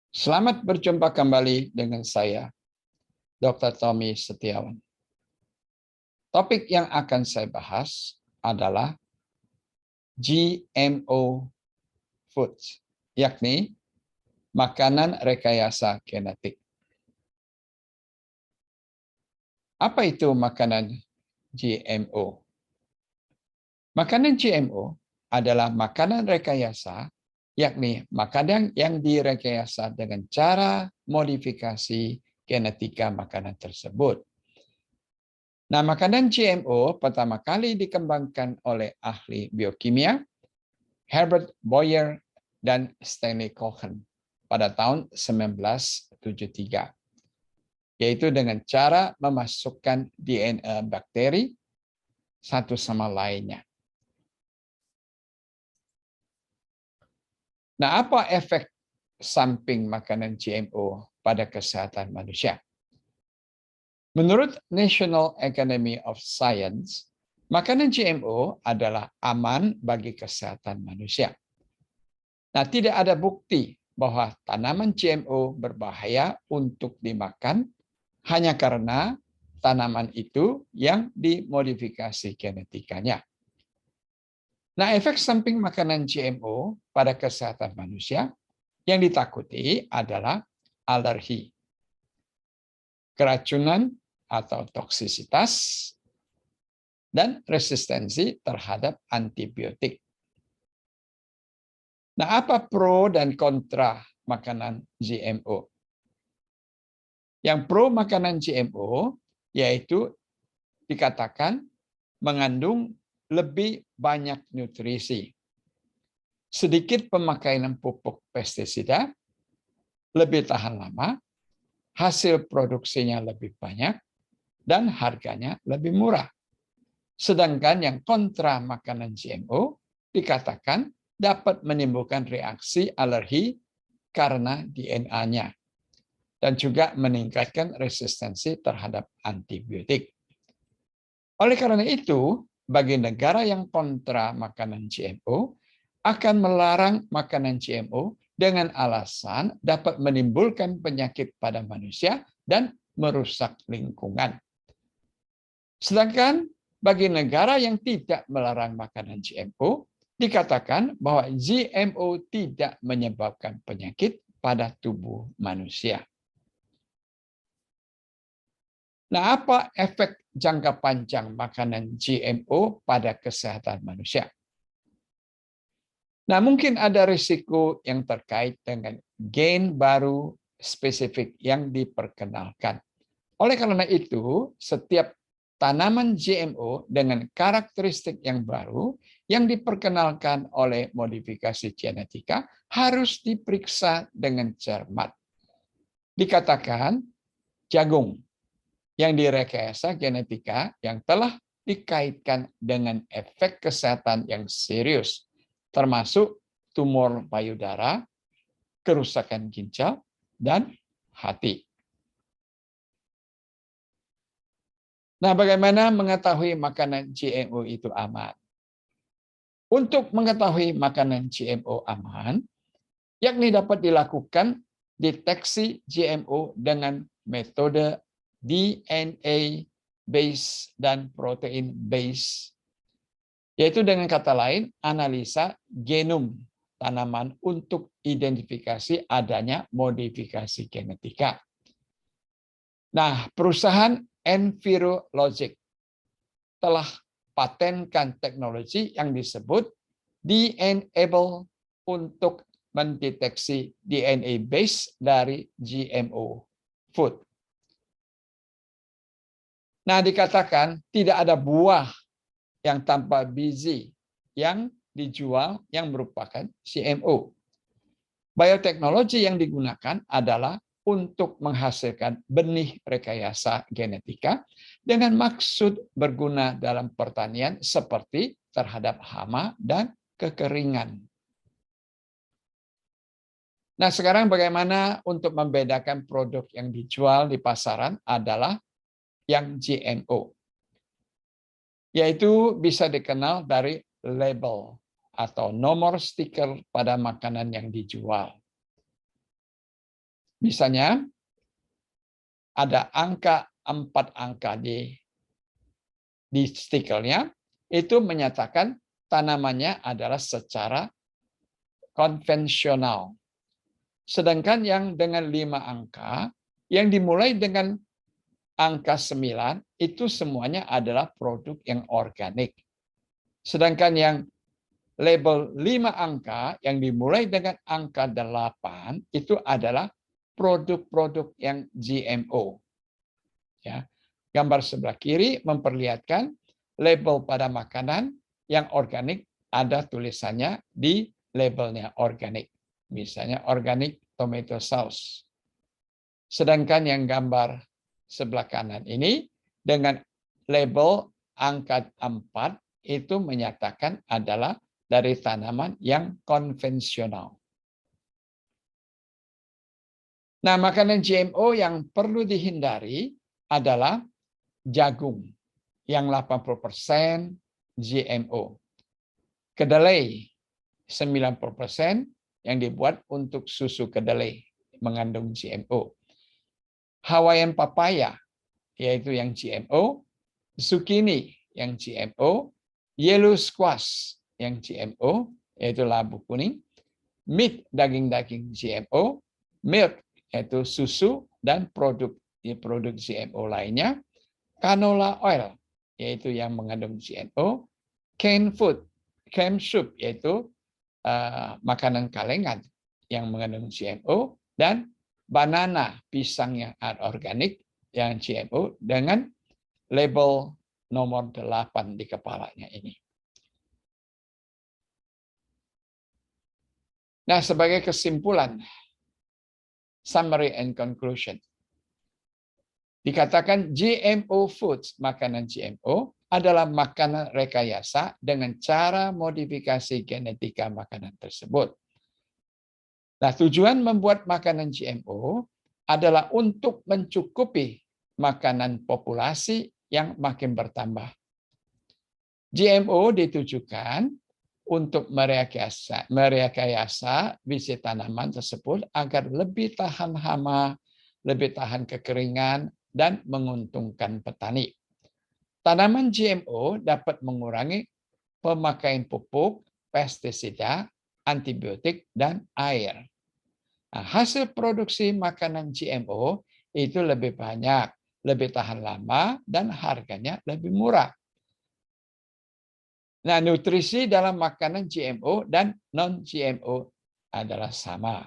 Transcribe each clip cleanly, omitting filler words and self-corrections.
Selamat berjumpa kembali dengan saya, Dr. Tommy Setiawan. Topik yang akan saya bahas adalah GMO foods, yakni makanan rekayasa genetik. Apa itu makanan GMO? Makanan GMO adalah makanan rekayasa, yakni makanan yang direkayasa dengan cara modifikasi genetika makanan tersebut. Nah, makanan GMO pertama kali dikembangkan oleh ahli biokimia Herbert Boyer dan Stanley Cohen pada tahun 1973, yaitu dengan cara memasukkan DNA bakteri satu sama lainnya. Nah, apa efek samping makanan GMO pada kesehatan manusia? Menurut National Academy of Science, makanan GMO adalah aman bagi kesehatan manusia. Nah, tidak ada bukti bahwa tanaman GMO berbahaya untuk dimakan hanya karena tanaman itu yang dimodifikasi genetikanya. Nah, efek samping makanan GMO pada kesehatan manusia yang ditakuti adalah alergi, keracunan atau toksisitas, dan resistensi terhadap antibiotik. Nah, apa pro dan kontra makanan GMO? Yang pro makanan GMO yaitu dikatakan mengandung lebih banyak nutrisi, sedikit pemakaian pupuk pestisida, lebih tahan lama, hasil produksinya lebih banyak, dan harganya lebih murah. Sedangkan yang kontra makanan GMO dikatakan dapat menimbulkan reaksi alergi karena DNA-nya dan juga meningkatkan resistensi terhadap antibiotik. Oleh karena itu, bagi negara yang kontra makanan GMO akan melarang makanan GMO dengan alasan dapat menimbulkan penyakit pada manusia dan merusak lingkungan. Sedangkan bagi negara yang tidak melarang makanan GMO, dikatakan bahwa GMO tidak menyebabkan penyakit pada tubuh manusia. Nah, apa efek jangka panjang makanan GMO pada kesehatan manusia? Nah, mungkin ada risiko yang terkait dengan gen baru spesifik yang diperkenalkan. Oleh karena itu, setiap tanaman GMO dengan karakteristik yang baru yang diperkenalkan oleh modifikasi genetika harus diperiksa dengan cermat. Dikatakan jagung yang direkayasa genetika yang telah dikaitkan dengan efek kesehatan yang serius, termasuk tumor payudara, kerusakan ginjal, dan hati. Nah, bagaimana mengetahui makanan GMO itu aman? Untuk mengetahui makanan GMO aman, yakni dapat dilakukan deteksi GMO dengan metode DNA base dan protein base, yaitu dengan kata lain analisa genom tanaman untuk identifikasi adanya modifikasi genetika. Nah, perusahaan Envirologic telah patenkan teknologi yang disebut DNAble untuk mendeteksi DNA base dari GMO food. Nah, dikatakan tidak ada buah yang tanpa biji yang dijual yang merupakan GMO. Bioteknologi yang digunakan adalah untuk menghasilkan benih rekayasa genetika dengan maksud berguna dalam pertanian seperti terhadap hama dan kekeringan. Nah, sekarang bagaimana untuk membedakan produk yang dijual di pasaran adalah yang GMO, yaitu bisa dikenal dari label atau nomor stiker pada makanan yang dijual. Misalnya, ada angka 4 angka di stikernya, itu menyatakan tanamannya adalah secara konvensional. Sedangkan yang dengan 5 angka, yang dimulai dengan angka 9, itu semuanya adalah produk yang organik. Sedangkan yang label 5 angka, yang dimulai dengan angka 8, itu adalah produk-produk yang GMO. Ya. Gambar sebelah kiri memperlihatkan label pada makanan yang organik, ada tulisannya di labelnya organik. Misalnya organic tomato sauce. Sedangkan yang gambar sebelah kanan ini dengan label angka 4 itu menyatakan adalah dari tanaman yang konvensional. Nah, makanan GMO yang perlu dihindari adalah jagung yang 80% GMO. Kedelai 90% yang dibuat untuk susu kedelai mengandung GMO. Hawaiian papaya yaitu yang GMO, zucchini yang GMO, yellow squash yang GMO yaitu labu kuning, meat daging-daging GMO, milk yaitu susu dan produk GMO lainnya, canola oil yaitu yang mengandung GMO, canned soup yaitu makanan kalengan yang mengandung GMO, dan banana pisang yang organik yang GMO dengan label nomor 8 di kepalanya ini. Nah, sebagai kesimpulan, summary and conclusion. Dikatakan GMO foods, makanan GMO, adalah makanan rekayasa dengan cara modifikasi genetika makanan tersebut. Nah, tujuan membuat makanan GMO adalah untuk mencukupi makanan populasi yang makin bertambah. GMO ditujukan untuk merekayasa biji tanaman tersebut agar lebih tahan hama, lebih tahan kekeringan, dan menguntungkan petani. Tanaman GMO dapat mengurangi pemakaian pupuk, pestisida, antibiotik, dan air. Nah, hasil produksi makanan GMO itu lebih banyak, lebih tahan lama, dan harganya lebih murah. Nah, nutrisi dalam makanan GMO dan non-GMO adalah sama.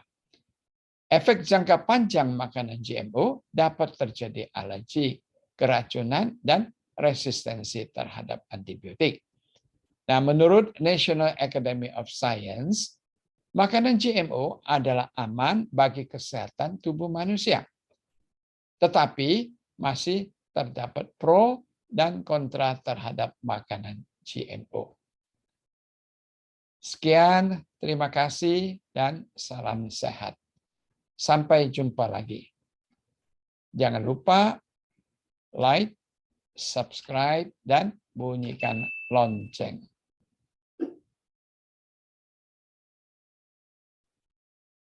Efek jangka panjang makanan GMO dapat terjadi alergi, keracunan, dan resistensi terhadap antibiotik. Nah, menurut National Academy of Science, makanan GMO adalah aman bagi kesehatan tubuh manusia. Tetapi masih terdapat pro dan kontra terhadap makanan GMO. Sekian, terima kasih, dan salam sehat. Sampai jumpa lagi. Jangan lupa like, subscribe, dan bunyikan lonceng.